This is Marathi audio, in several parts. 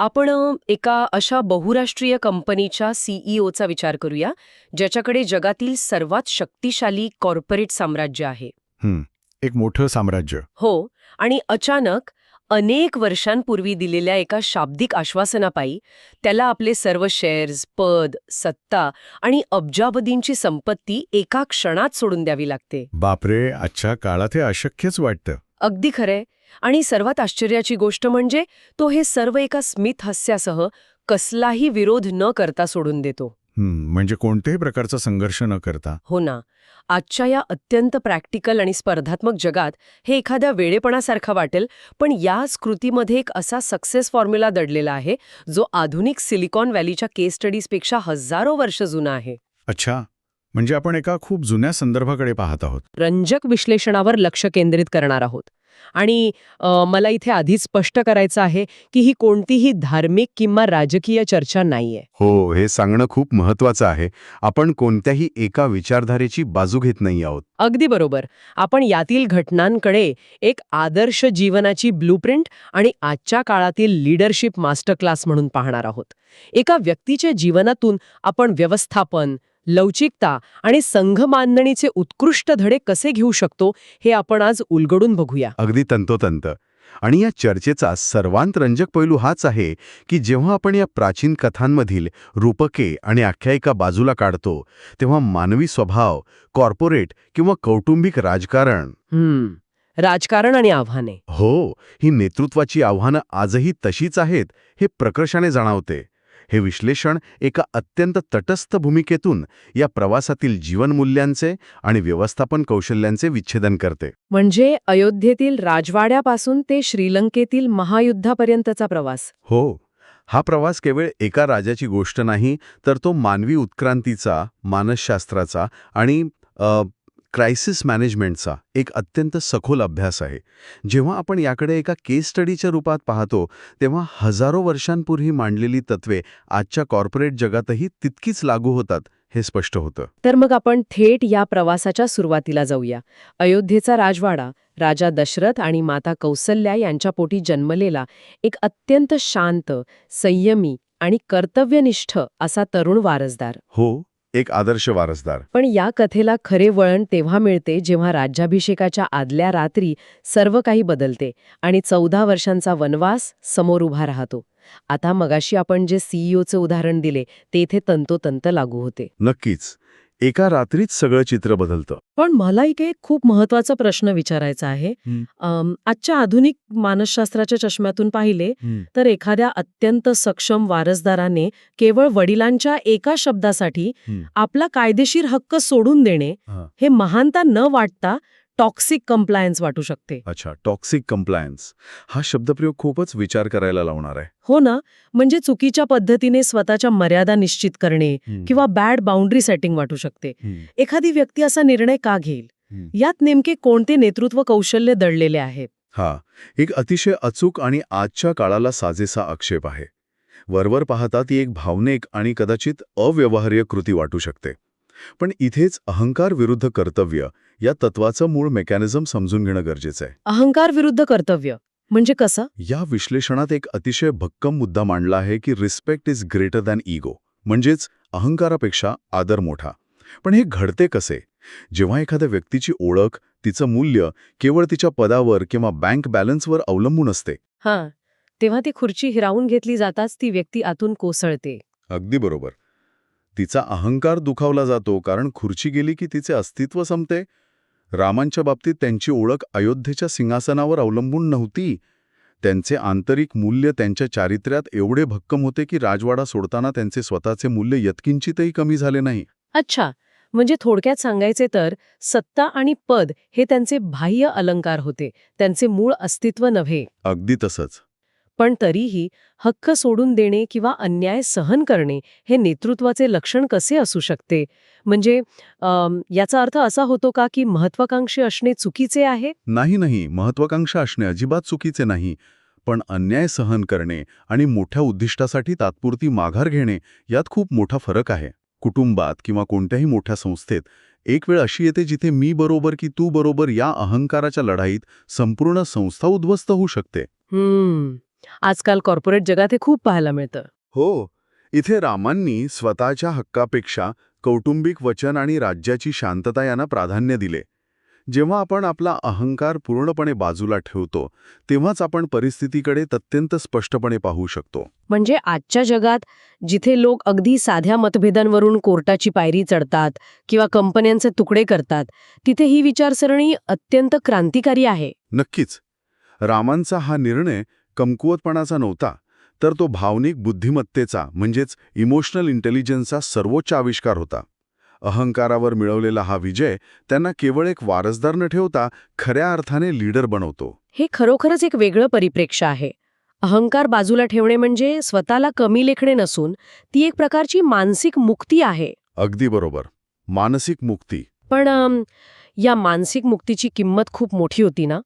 आपण एका अशा बहुराष्ट्रीय कंपनीच्या सीईओचा विचार करूया, ज्याच्याकडे जगातील सर्वात शक्तिशाली कॉर्पोरेट साम्राज्य आहे. हं, एक मोठं साम्राज्य. हो, आणि अचानक अनेक वर्षांपूर्वी दिलेल्या एका शाब्दिक आश्वासनापायी त्याला आपले सर्व शेअर्स, पद, सत्ता आणि अब्जावधींची संपत्ती एका क्षणात सोडून द्यावी लागते. बापरे, आजच्या काळात हे अशक्यच वाटतं. अगदी खरंय. आणि सर्वात आश्चर्याची गोष्ट म्हणजे तो हे सर्व एका स्मित हास्यासह कसलाही विरोध न करता सोडून देतो. म्हणजे कोणत्याही प्रकारचा संघर्ष न करता. हो ना. आजच्या या अत्यंत प्रॅक्टिकल आणि स्पर्धात्मक जगात हे एखाद्या वेडेपणासारखं वाटेल, पण या स्कृतीमध्ये एक असा सक्सेस फॉर्म्युला दडलेला आहे, जो आधुनिक सिलिकॉन व्हॅलीच्या केस स्टडीजपेक्षा हजारो वर्ष जुना आहे. अच्छा, म्हणजे आपण एका खूप जुन्या संदर्भाकडे पाहत आहोत. रंजक विश्लेषणावर लक्ष केंद्रित करणार आहोत. आणि मला इथे आधीच स्पष्ट करायचं आहे की ही कोणतीही धार्मिक किंवा राजकीय चर्चा नाहीये. हो, हे सांगणं खूप महत्वाचं आहे. आपण कोणत्याही एका विचारधारेची बाजू घेत नाही आहोत. अगदी बरोबर. आपण यातील घटनांकडे एक आदर्श जीवनाची ब्लूप्रिंट आणि आजच्या काळातील लीडरशिप मास्टर क्लास म्हणून पाहणार आहोत. एका व्यक्तीच्या जीवनातून आपण व्यवस्थापन, लवचिकता आणि संघमांडणीचे उत्कृष्ट धडे कसे घेऊ शकतो हे आपण आज उलगडून बघूया. अगदी तंतोतंत. आणि या चर्चेचा सर्वांत रंजक पैलू हाच आहे की जेव्हा आपण या प्राचीन कथांमधील रूपके आणि आख्यायिका बाजूला काढतो, तेव्हा मानवी स्वभाव, कॉर्पोरेट किंवा कौटुंबिक राजकारण आणि आव्हाने. हो, ही नेतृत्वाची आव्हानं आजही तशीच आहेत हे प्रकर्षाने जाणवते. हे विश्लेषण एका अत्यंत तटस्थ भूमिकेतून या प्रवासातील जीवनमूल्यांचे आणि व्यवस्थापन कौशल्यांचे विच्छेदन करते. म्हणजे अयोध्येतील राजवाड्यापासून ते श्रीलंकेतील महायुद्धापर्यंतचा प्रवास. हो, हा प्रवास केवळ एका राजाची गोष्ट नाही, तर तो मानवी उत्क्रांतीचा, मानसशास्त्राचा आणि क्रायसिस मॅनेजमेंटचा एक अत्यंत सखोल अभ्यास आहे. जेव्हा आपण याकडे एका केस स्टडीच्या रूपात पाहतो, तेव्हा हजारो वर्षांपूर्वी मांडलेली तत्वे आजच्या कॉर्पोरेट जगातही तितकीच लागू होतात हे स्पष्ट होतं. तर मग आपण थेट या प्रवासाच्या सुरुवातीला जाऊया. अयोध्येचा राजवाडा, राजा दशरथ आणि माता कौसल्या यांच्या पोटी जन्मलेला एक अत्यंत शांत, संयमी आणि कर्तव्यनिष्ठ असा तरुण वारसदार. हो, एक आदर्श वारसदार. पण या कथेला खरे वळण तेव्हा मिळते जेव्हा राज्याभिषेकाच्या आदल्या रात्री सर्व काही बदलते आणि 14 वर्षांचा वनवास समोर उभा राहतो. आता मगाशी आपण जे सीईओचे उदाहरण दिले ते इथे तंतोतंत लागू होते. नक्कीच, एका रात्रीत सगळं चित्र बदलतं. पण मला एक खूप महत्वाचा प्रश्न विचारायचा आहे. आजच्या आधुनिक मानसशास्त्राच्या चष्म्यातून पाहिले तर एखाद्या अत्यंत सक्षम वारसदाराने केवळ वडिलांच्या एका शब्दासाठी आपला कायदेशीर हक्क सोडून देणे हे महानता न वाटता टॉक्सिक कंप्लायन्स वाटू शकते. अच्छा, टॉक्सिक कंप्लायन्स हा शब्दप्रयोग खूपच विचार करायला लावणार आहे. हो ना. म्हणजे चुकीच्या पद्धतीने स्वतःच्या मर्यादा निश्चित करणे किंवा बॅड बाउंड्री सेटिंग वाटू शकते. एखादी व्यक्ती असा निर्णय का घेईल? यात नेमके कोणते नेतृत्व कौशल्य दडलेले आहेत? हा एक अतिशय अचूक आणि आजच्या काळाला साजेसा आक्षेप आहे. वरवर पाहता ती एक भावनिक आणि कदाचित अव्यवहार्य कृती वाटू शकते. पण इथेच अहंकार विरुद्ध कर्तव्य या तत्वाचं मूळ मेकॅनिझम समजून घेणं गरजेचं आहे. अहंकार विरुद्ध कर्तव्य म्हणजे कसं? या विश्लेषणात एक अतिशय भक्कम मुद्दा मांडला आहे की respect is greater than ego, म्हणजेच अहंकारापेक्षा आदर मोठा. पण हे घडते कसे? जेव्हा एखाद्या व्यक्तीची ओळख, तिचं मूल्य केवळ तिच्या पदावर किंवा बँक बॅलन्सवर अवलंबून असते. तेव्हा ती खुर्ची हिरावून घेतली जाताच ती व्यक्ती आतून कोसळते. अगदी बरोबर. तिचा अहंकार दुखावला जातो कारण खुर्ची गेली की तिचे अस्तित्व संपते. रामांच्या बाबतीत त्यांची ओळख अयोध्येच्या सिंहासनावर अवलंबून नव्हती. त्यांचे आंतरिक मूल्य त्यांच्या चारित्र्यात एवढे भक्कम होते की राजवाडा सोडताना त्यांचे स्वतःचे मूल्य यत्किंचितही कमी झाले नाही. अच्छा, म्हणजे थोडक्यात सांगायचे तर सत्ता आणि पद हे त्यांचे बाह्य अलंकार होते, त्यांचे मूळ अस्तित्व नव्हे. अगदी तसंच. पण तरीही हक्क सोडून देणे किंवा अन्याय सहन करणे हे नेतृत्वाचे लक्षण कसे असू शकते? म्हणजे याचा अर्थ असा होतो का की महत्वाकांक्षी असणे चुकीचे आहे? नाही, महत्वाकांक्षा असणे अजिबात चुकीचे नाही. पण अन्याय सहन करणे आणि मोठ्या उद्दिष्टासाठी तात्पुरती माघार घेणे यात खूप मोठा फरक आहे. कुटुंबात किंवा कोणत्याही मोठ्या संस्थेत एक वेळ अशी येते जिथे मी बरोबर की तू बरोबर या अहंकाराच्या लढाईत संपूर्ण संस्था उद्ध्वस्त होऊ शकते. आजकाल कॉर्पोरेट जगात हे खूप पाहायला मिळतं. हो, इथे रामांनी स्वतःच्या हक्कापेक्षा कौटुंबिक वचन आणि राज्याची शांतता यांना प्राधान्य दिले. जेव्हा आपण आपला अहंकार पूर्णपणे बाजूला ठेवतो तेव्हाच आपण परिस्थितीकडे अत्यंत स्पष्टपणे पाहू शकतो. म्हणजे आजच्या जगात जिथे लोक अगदी साध्या मतभेदांवरून कोर्टाची पायरी चढतात किंवा कंपन्यांचे तुकडे करतात, तिथे ही विचारसरणी अत्यंत क्रांतिकारी आहे. नक्कीच. रामांचा हा निर्णय कमकुवतपणाचा नव्हता, तर तो भावनिक बुद्धिमत्तेचा म्हणजेच इमोशनल इंटेलिजन्सचा सर्वोच्च आविष्कार होता. अहंकारावर मिळवलेला हा विजय त्यांना केवळ एक वारसदार न ठेवता खऱ्या अर्थाने लीडर बनवतो. हे खरोखरच एक वेगळं परिप्रेक्ष्य आहे. अहंकार बाजूला ठेवणे म्हणजे स्वतःला कमी लेखणे नसून ती एक प्रकारची मानसिक मुक्ती आहे. अगदी बरोबर. मानसिक मुक्ती. पण या मानसिक मुक्तीची किंमत खूप मोठी होती ना?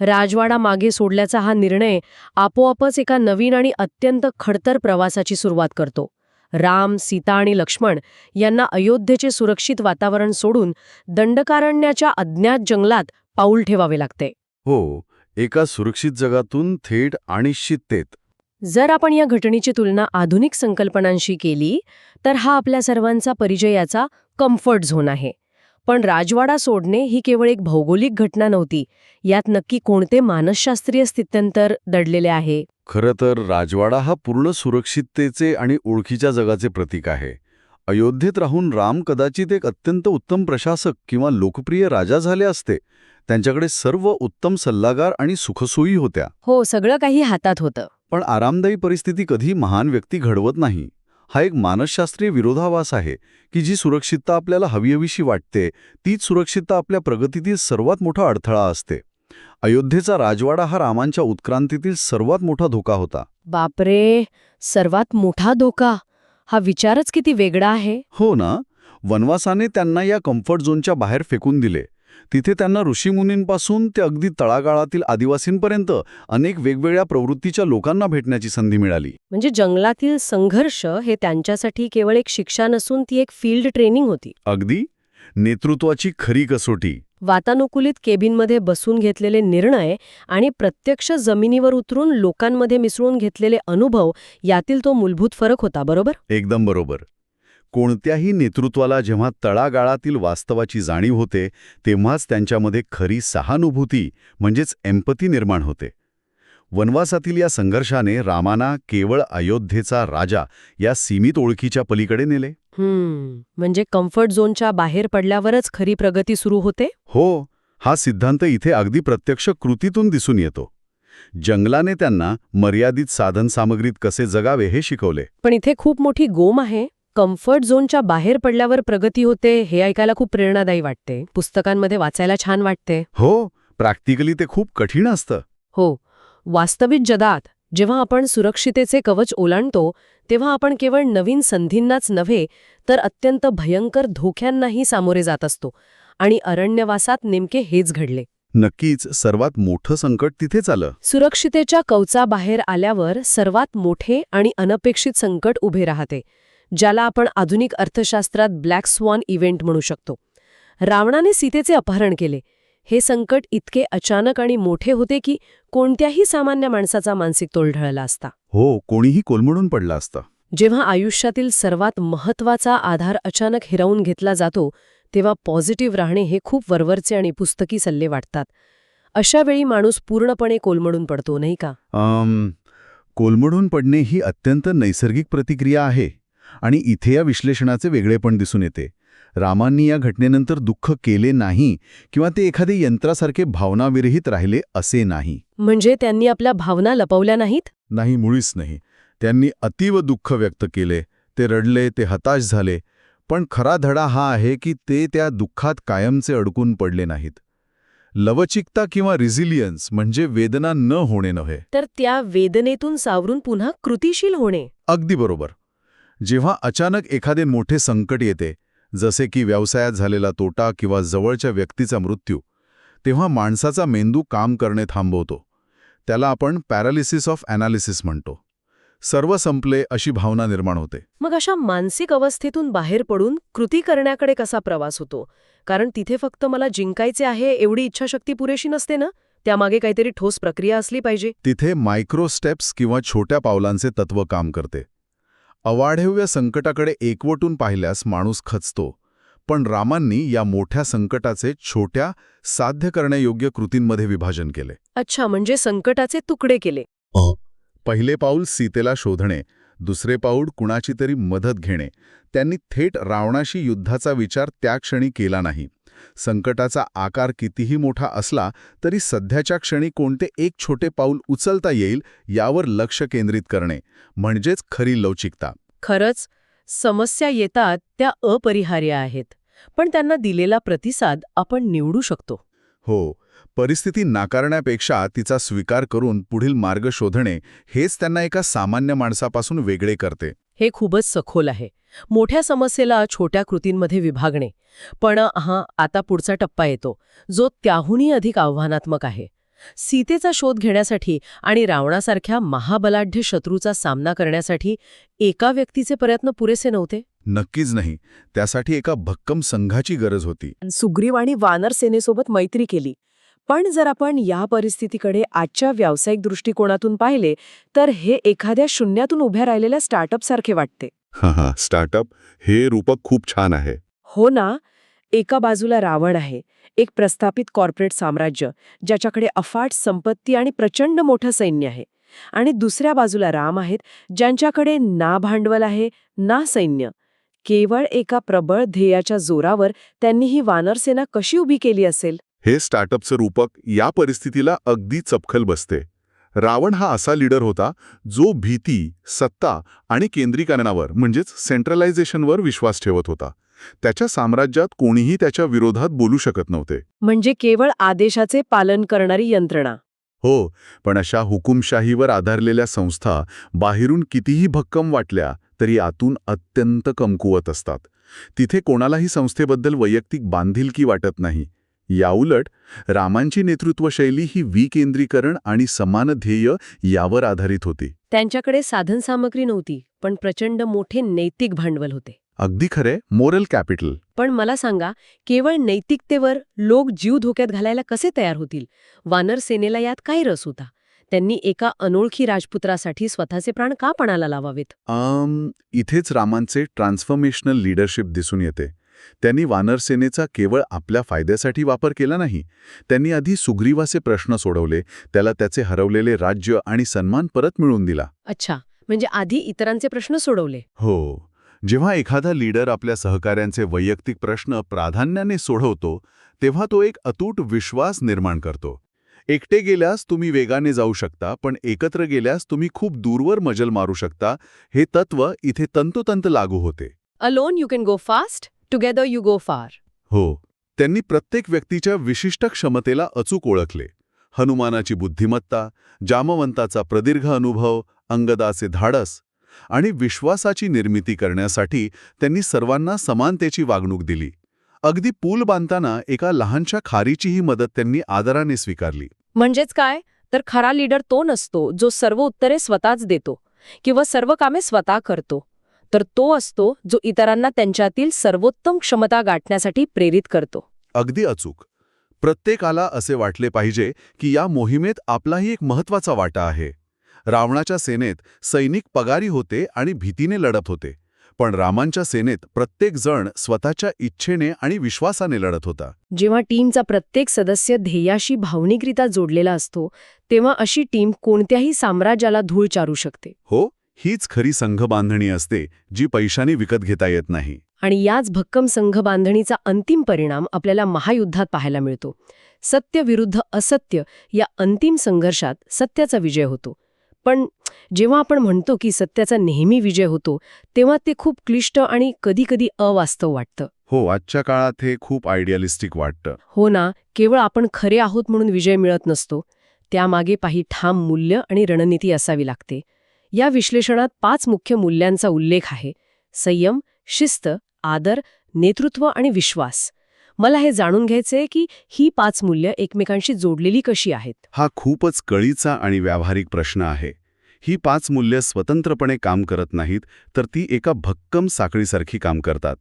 राजवाडा मागे सोडल्याचा हा निर्णय आपोआपच एका नवीन आणि अत्यंत खडतर प्रवासाची सुरुवात करतो. राम, सीता आणि लक्ष्मण यांना अयोध्येचे सुरक्षित वातावरण सोडून दंडकारण्याच्या अज्ञात जंगलात पाऊल ठेवावे लागते. हो, एका सुरक्षित जगातून थेट अनिश्चिततेत. जर आपण या घटनेची तुलना आधुनिक संकल्पनांशी केली तर हा आपल्या सर्वांचा परिचयाचा कम्फर्ट झोन आहे. पण राजवाडा सोडणे ही केवळ एक भौगोलिक घटना नव्हती. यात नक्की कोणते मानसशास्त्रीय स्थित्यंतर दडलेले आहे? खरं तर राजवाडा हा पूर्ण सुरक्षिततेचे आणि ओळखीच्या जगाचे प्रतीक आहे. अयोध्येत राहून राम कदाचित एक अत्यंत उत्तम प्रशासक किंवा लोकप्रिय राजा झाले असते. त्यांच्याकडे सर्व उत्तम सल्लागार आणि सुखसोयी होत्या. हो, सगळं काही हातात होतं. पण आरामदायी परिस्थिती कधी महान व्यक्ती घडवत नाही. हा एक मानसशास्त्रीय विरोधाभास आहे की जी सुरक्षितता आपल्याला हवीहवीशी वाटते तीच सुरक्षितता आपल्या प्रगतीतील सर्वात मोठा अडथळा असते. अयोध्येचा राजवाडा हा रामांच्या उत्क्रांतीतील सर्वात मोठा धोका होता. बापरे, सर्वात मोठा धोका. हा विचारच किती वेगळा आहे. हो ना. वनवासाने त्यांना या कम्फर्ट झोनच्या बाहेर फेकून दिले. तिथे त्यांना ऋषीमुनींपासून ते अगदी तळागाळातील आदिवासींपर्यंत अनेक वेगवेगळ्या प्रवृत्तीच्या लोकांना भेटण्याची संधी मिळाली. म्हणजे जंगलातील संघर्ष हे त्यांच्यासाठी केवळ एक शिक्षा नसून ती एक फील्ड ट्रेनिंग होती. अगदी नेतृत्वाची खरी कसोटी. वातानुकूलित केबिनमध्ये बसून घेतलेले निर्णय आणि प्रत्यक्ष जमिनीवर उतरून लोकांमध्ये मिसळून घेतलेले अनुभव यातील तो मूलभूत फरक होता. बरोबर? एकदम बरोबर. कोणत्याही नेतृत्वाला जेव्हा तळागाळातील वास्तवाची जाणीव होते तेव्हाच त्यांच्यामध्ये खरी सहानुभूती म्हणजेच एम्पथी निर्माण होते. वनवासातील या संघर्षाने रामाना केवळ अयोध्येचा राजा या सीमित ओळखीच्या पलीकडे नेले. म्हणजे कम्फर्ट झोनच्या बाहेर पडल्यावरच खरी प्रगती सुरू होते. हो, हा सिद्धांत इथे अगदी प्रत्यक्ष कृतीतून दिसून येतो. जंगलाने त्यांना मर्यादित साधनसामग्रीत कसे जगावे हे शिकवले. पण इथे खूप मोठी गोम आहे. कम्फर्ट झोनच्या बाहेर पडल्यावर प्रगती होते हे ऐकायला खूप प्रेरणादायी वाटते. पुस्तकांमध्ये वाचायला छान वाटते. हो, प्रॅक्टिकली ते खूप कठीण असतं. हो, वास्तविक जगात जेव्हा आपण सुरक्षितेचे कवच ओलांडतो तेव्हा आपण केवळ नवीन संधींनाच नव्हे तर अत्यंत भयंकर धोक्यांनाही सामोरे जात असतो. आणि अरण्यवासात नेमके हेच घडले. नक्कीच सर्वात मोठं संकट तिथेच आलं. सुरक्षितेच्या कवचाबाहेर आल्यावर सर्वात मोठे आणि अनपेक्षित संकट उभे राहते, ज्याला आपण आधुनिक अर्थशास्त्रात ब्लॅक स्वान इव्हेंट म्हणू शकतो. रावणाने सीतेचे अपहरण केले. हे संकट इतके अचानक आणि मोठे होते की कोणत्याही सामान्य माणसाचा मानसिक तोल ढळला असता. हो, कोणीही कोलमडून पडला असता. जेव्हा आयुष्यातील सर्वात महत्त्वाचा आधार अचानक हिरावून घेतला जातो तेव्हा पॉझिटिव्ह राहणे हे खूप वरवरचे आणि पुस्तकी सल्ले वाटतात. अशा वेळी माणूस पूर्णपणे कोलमडून पडतो, नाही का? कोलमडून पडणे ही अत्यंत नैसर्गिक प्रतिक्रिया आहे आणि इथे या विश्लेषणाचे वेगळेपण दिसून येते. रामांनी या घटनेनंतर दुःख केले नाही किंवा ते एखादे यंत्रासारखे भावनाविरहित राहिले असे नाही. म्हणजे त्यांनी आपल्या भावना लपवल्या नाहीत? नाही, मुळीच नाही. त्यांनी अतीव दुःख व्यक्त केले. ते रडले, ते हताश झाले. पण खरा धडा हा आहे की ते त्या दुःखात कायमचे अडकून पडले नाहीत. लवचिकता किंवा रिझिलियन्स म्हणजे वेदना न होणे नव्हे, तर त्या वेदनेतून सावरून पुन्हा कृतिशील होणे. अगदी बरोबर. जेव्हा अचानक एखादे मोठे संकट येते, जसे की व्यवसायात झालेला तोटा किंवा जवळच्या व्यक्तीचा मृत्यू, तेव्हा माणसाचा मेंदू काम करणे थांबवतो. त्याला आपण पॅरालिसिस ऑफ ॲनालिसिस म्हणतो. सर्व संपले अशी भावना निर्माण होते. मग अशा मानसिक अवस्थेतून बाहेर पडून कृती करण्याकडे कसा प्रवास होतो? कारण तिथे फक्त मला जिंकायचे आहे एवढी इच्छाशक्ती पुरेशी नसते ना. त्यामागे काहीतरी ठोस प्रक्रिया असली पाहिजे. तिथे मायक्रो स्टेप्स किंवा छोट्या पावलांचे तत्व काम करते. अवाढव्य संकटाकडे एकवटून पाहिल्यास माणूस खचतो, पण रामांनी या मोठ्या संकटाचे छोट्या, साध्य करण्यायोग्य कृतींमध्ये विभाजन केले. अच्छा, म्हणजे संकटाचे तुकडे केले. पहिले पाऊल सीतेला शोधणे, दुसरे पाऊल कुणाची तरी मदत घेणे. त्यांनी थेट रावणाशी युद्धाचा विचार त्या क्षणी केला नाही. संकटाचा आकार कितीही मोठा असला तरी सध्याच्या क्षणी कोणते एक छोटे पाऊल उचलता येईल यावर लक्ष केंद्रित करणे म्हणजेच खरी लवचिकता. खरंच, समस्या येतात त्या अपरिहार्य आहेत, पण त्यांना दिलेला प्रतिसाद आपण निवडू शकतो. हो, परिस्थिती नाकारण्यापेक्षा तिचा स्वीकार करून पुढील मार्ग शोधणे हेच त्यांना एका सामान्य माणसापासून वेगळे करते. हे खूपच सखोल आहे. मोठ्या समस्येला छोट्या कृतींमध्ये विभागणे. पण आता पुढचा टप्पा येतो, जो त्याहूनही अधिक आव्हानात्मक आहे. सीतेचा शोध घेण्यासाठी आणि रावणासारख्या महाबलाढ्य शत्रूचा सामना करण्यासाठी एका व्यक्तीचे प्रयत्न पुरेसे नव्हते. नक्कीच नाही. त्यासाठी एका भक्कम संघाची गरज होती. सुग्रीव आणि वानर सेनेसोबत मैत्री केली. पण जर आपण या परिस्थितीकडे आजच्या व्यावसायिक दृष्टिकोनातून पाहिले तर हे एखाद्या शून्यातून उभ्या राहिलेल्या स्टार्टअपसारखे वाटते. स्टार्टअप हे रूपक खूप छान आहे. हो ना. एका बाजूला रावण आहे, एक प्रस्थापित कॉर्पोरेट साम्राज्य ज्याच्याकडे अफाट संपत्ती आणि प्रचंड मोठं सैन्य आहे. आणि दुसऱ्या बाजूला राम आहेत, ज्यांच्याकडे ना भांडवल आहे ना सैन्य. केवळ एका प्रबळ ध्येयाच्या जोरावर त्यांनी ही वानरसेना कशी उभी केली असेल? हे स्टार्टअपचं रूपक या परिस्थितीला अगदी चपखल बसते. रावण हा असा लीडर होता जो भीती, सत्ता आणि केंद्रीकरणावर म्हणजेच सेंट्रलायझेशनवर विश्वास ठेवत होता. त्याच्या साम्राज्यात कोणीही त्याच्या विरोधात बोलू शकत नव्हते. म्हणजे केवळ आदेशाचे पालन करणारी यंत्रणा. हो, पण अशा हुकुमशाहीवर आधारलेल्या संस्था बाहेरून कितीही भक्कम वाटल्या तरी आतून अत्यंत कमकुवत असतात. तिथे कोणालाही संस्थेबद्दल वैयक्तिक बांधिलकी वाटत नाही. याउलट रामांची नेतृत्वशैली ही विकेंद्रीकरण आणि समान ध्येय यावर आधारित होती. त्यांच्याकडे साधनसामग्री नव्हती, पण प्रचंड मोठे नैतिक भांडवल होते. अगदी खरे, मोरल कॅपिटल. पण मला सांगा, केवळ नैतिकतेवर लोक जीव धोक्यात घालायला कसे तयार होतील? वानर सेनेला यात काय रस होता? त्यांनी एका अनोळखी राजपुत्रासाठी स्वतःचे प्राण का पणाला लावावेत? इथेच रामांचे ट्रान्सफॉर्मेशनल लीडरशिप दिसून येते. त्यांनी वानरसेनेचा केवळ आपल्या फायद्यासाठी वापर केला नाही. त्यांनी आधी सुग्रीवाचे प्रश्न सोडवले, त्याला त्याचे हरवलेले राज्य आणि सन्मान परत मिळवून दिला. अच्छा, म्हणजे आधी इतरांचे प्रश्न सोडवले. हो, जेव्हा एखादा लीडर आपल्या सहकाऱ्यांचे वैयक्तिक प्रश्न प्राधान्याने सोडवतो तेव्हा तो एक अतूट विश्वास निर्माण करतो. एकटे गेल्यास तुम्ही वेगाने जाऊ शकता, पण एकत्र गेल्यास तुम्ही खूप दूरवर मजल मारू शकता. हे तत्व इथे तंतोतंत लागू होते. Alone you can go fast, together you go फार. हो, त्यांनी प्रत्येक व्यक्तीच्या विशिष्ट क्षमतेला अचूक ओळखले. हनुमानाची बुद्धिमत्ता, जामवंताचा प्रदीर्घ अनुभव, अंगदाचे धाडस आणि विश्वासाची निर्मिती करण्यासाठी त्यांनी सर्वांना समानतेची वागणूक दिली. अगदी पूल बांधताना एका लहानशा खारीचीही मदत त्यांनी आदराने स्वीकारली. म्हणजेच काय तर खरा लीडर तो नसतो जो सर्व उत्तरे स्वतःच देतो किंवा सर्व कामे स्वतः करतो, तर तो असतो जो इतरांना त्यांच्यातील सर्वोत्तम क्षमता गाठण्यासाठी प्रेरित करतो. अगदी अचूक. प्रत्येकाला असे वाटले पाहिजे की या मोहिमेत आपलाही एक महत्त्वाचा वाटा आहे. रावणाच्या सेनेत सैनिक पगारी होते आणि भीतीने लढत होते, पण रामांच्या सेनेत प्रत्येक जण स्वतःच्या इच्छेने आणि विश्वासाने लढत होता. जेव्हा टीमचा प्रत्येक सदस्य ध्येयाशी भावनिकरित्या जोडलेला असतो, तेव्हा अशी टीम कोणत्याही साम्राज्याला धूळ चारू शकते. हो, हीच खरी संघबांधणी असते जी पैशाने विकत घेता येत नाही. आणि याच भक्कम संघबांधणीचा अंतिम परिणाम आपल्याला महायुद्धात पाहायला मिळतो. सत्य विरुद्ध असत्य या अंतिम संघर्षात सत्याचा विजय होतो. पण जेव्हा आपण म्हणतो की सत्याचा नेहमी विजय होतो, तेव्हा ते खूप क्लिष्ट आणि कधीकधी अवास्तव वाटतं. हो, आजच्या काळात हे खूप आयडियालिस्टिक वाटतं. हो ना, केवळ आपण खरे आहोत म्हणून विजय मिळत नसतो. त्यामागे काही ठाम मूल्य आणि रणनीती असावी लागते. या विश्लेषणात 5 मुख्य मूल्यांचा उल्लेख आहे: संयम, शिस्त, आदर, नेतृत्व आणि विश्वास. मला हे जाणून घ्यायचंय की ही 5 मूल्य एकमेकांशी जोडलेली कशी आहेत. हा खूपच कळीचा आणि व्यावहारिक प्रश्न आहे. ही 5 मूल्य स्वतंत्रपणे काम करत नाहीत, तर ती एका भक्कम साखळीसारखी काम करतात.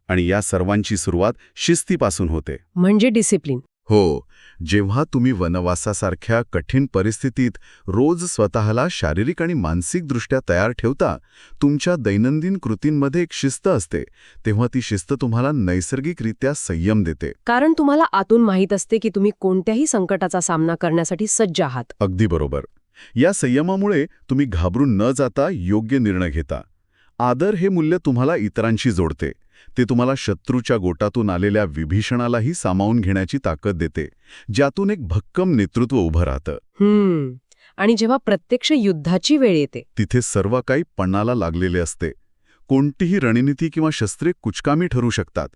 आणि या सर्वांची सुरुवात शिस्तीपासून होते. म्हणजे डिसिप्लिन. हो, जेव्हा तुम्ही वनवासासारख्या कठीण परिस्थितीत रोज स्वतःला शारीरिक आणि मानसिकदृष्ट्या तयार ठेवता, तुमच्या दैनंदिन कृतींमध्ये एक शिस्त असते, तेव्हा ती शिस्त तुम्हाला नैसर्गिकरित्या संयम देते. कारण तुम्हाला आतून माहीत असते की तुम्ही कोणत्याही संकटाचा सामना करण्यासाठी सज्ज आहात. अगदी बरोबर. या संयमामुळे तुम्ही घाबरून न जाता योग्य निर्णय घेता. आदर हे मूल्य तुम्हाला इतरांशी जोडते. ते तुम्हाला शत्रूच्या गोटातून आलेल्या विभीषणालाही सामावून घेण्याची ताकद देते, ज्यातून एक भक्कम नेतृत्व उभं राहतं. आणि जेव्हा प्रत्यक्ष युद्धाची वेळ येते, तिथे सर्व काही पणाला लागलेले असते. कोणतीही रणनीती किंवा शस्त्रे कुचकामी ठरू शकतात.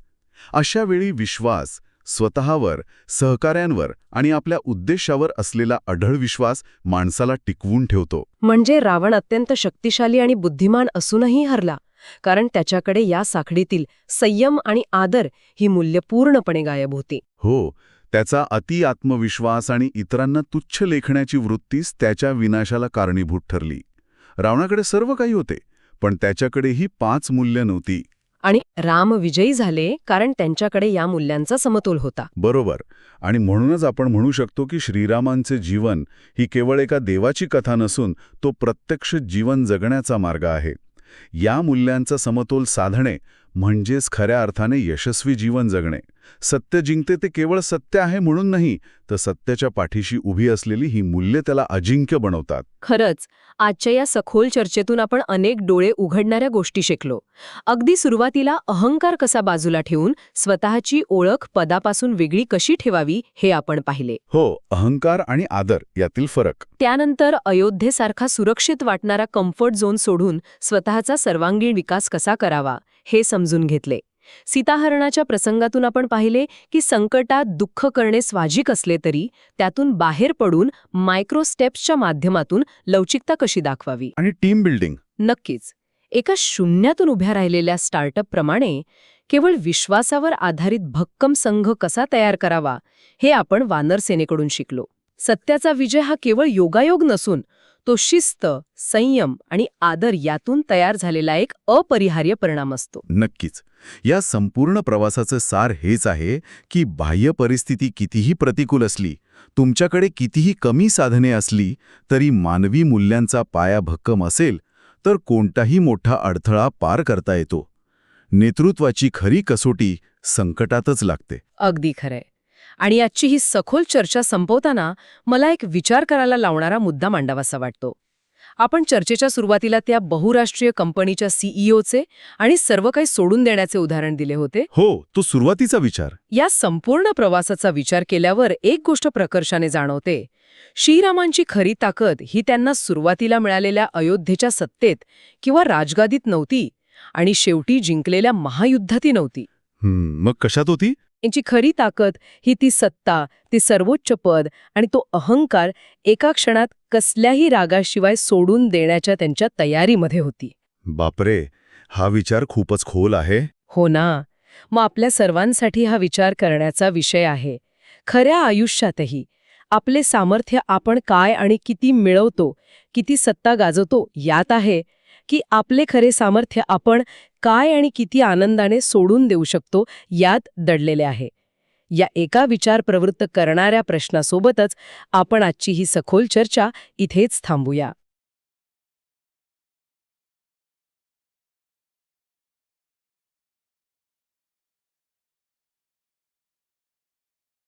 अशा वेळी विश्वास, स्वतःवर, सहकाऱ्यांवर आणि आपल्या उद्देशावर असलेला अढळ विश्वास माणसाला टिकवून ठेवतो. म्हणजे रावण अत्यंत शक्तिशाली आणि बुद्धिमान असूनही हरला, कारण त्याच्याकडे या साखळीतील संयम आणि आदर ही मूल्य पूर्णपणे गायब होती. हो, त्याचा अति आत्मविश्वास आणि इतरांना तुच्छ लेखण्याची वृत्तीच त्याच्या विनाशाला कारणीभूत ठरली. रावणाकडे सर्व काही होते, पण त्याच्याकडे ही 5 मूल्य नव्हती. आणि राम विजयी झाले कारण त्यांच्याकडे या मूल्यांचा समतोल होता. बरोबर. आणि म्हणूनच आपण म्हणू शकतो की श्रीरामांचे जीवन ही केवळ एका देवाची कथा नसून तो प्रत्यक्ष जीवन जगण्याचा मार्ग आहे. या मूल्यांचा समतोल साधणे म्हणजेच खऱ्या अर्थाने यशस्वी जीवन जगणे. सत्य जिंकते ते केवळ सत्य आहे म्हणून नाही, तर सत्याच्या पाठीशी उभी असलेली ही मूल्ये त्याला अजिंक्य बनवतात. खरंच, आजच्या या सखोल चर्चेतून आपण अनेक डोळे उघडणाऱ्या गोष्टी शिकलो. अगदी सुरुवातीला अहंकार कसा बाजूला ठेवून स्वतःची ओळख पदापासून वेगळी कशी ठेवावी हे आपण पाहिले. हो, अहंकार आणि आदर यातील फरक. त्यानंतर अयोध्येसारखा सुरक्षित वाटणारा कम्फर्ट झोन सोडून स्वतःचा सर्वांगीण विकास कसा करावा हे समजून घेतले. सीताहरणाच्या प्रसंगातून आपण पाहिले की संकटात दुःख करणे स्वाभाविक असले तरी त्यातून बाहेर पडून मायक्रो स्टेप्सच्या माध्यमातून लवचिकता कशी दाखवावी. आणि टीम बिल्डिंग. नक्कीच. एका शून्यातून उभ्या राहिलेल्या स्टार्टअपप्रमाणे केवळ विश्वासावर आधारित भक्कम संघ कसा तयार करावा हे आपण वानर सेनेकडून शिकलो. सत्याचा विजय हा केवळ योगायोग नसून तो शिस्त, संयम आणि आदर यातून तयार झालेला एक अपरिहार्य परिणाम असतो. नक्कीच. या संपूर्ण प्रवासाचं सार हेच आहे की बाह्य परिस्थिती कितीही प्रतिकूल असली, तुमच्याकडे कितीही कमी साधने असली, तरी मानवी मूल्यांचा पाया भक्कम असेल तर कोणताही मोठा अडथळा पार करता येतो. नेतृत्वाची खरी कसोटी संकटातच लागते. अगदी खरंय. आणि आजची ही सखोल चर्चा संपवताना मला एक विचार करायला लावणारा मुद्दा मांडावासा वाटतो. आपण चर्चेच्या सुरुवातीला त्या बहुराष्ट्रीय कंपनीच्या सीईओचे आणि सर्व काही सोडून देण्याचे उदाहरण दिले होते. हो, तो सुरुवातीचा विचार. या संपूर्ण प्रवासाचा विचार केल्यावर एक गोष्ट प्रकर्षाने जाणवते. श्रीरामांची खरी ताकद ही त्यांना सुरुवातीला मिळालेल्या अयोध्येच्या सत्तेत किंवा राजगादीत नव्हती आणि शेवटी जिंकलेल्या महायुद्धाती नव्हती. मग कशात होती? यांची खरी ताकद ही ती सत्ता, ती सर्वोच्च पद आणि तो अहंकार एका क्षणात कसल्याही रागाशिवाय सोडून देण्याच्या त्यांच्या तयारीमध्ये होती. बापरे, हा विचार खूपच खोल आहे. हो ना. मग आपल्या सर्वांसाठी हा विचार करण्याचा विषय आहे. खऱ्या आयुष्यातही आपले सामर्थ्य आपण काय आणि किती मिळवतो, किती सत्ता गाजवतो यात आहे, की आपले खरे सामर्थ्य आपण काय आणि किती आनंदाने सोडून देऊ शकतो यात दडलेले आहे. या एका विचार प्रवृत्त करणाऱ्या प्रश्नासोबतच आपण आजची ही सखोल चर्चा इथेच थांबूया.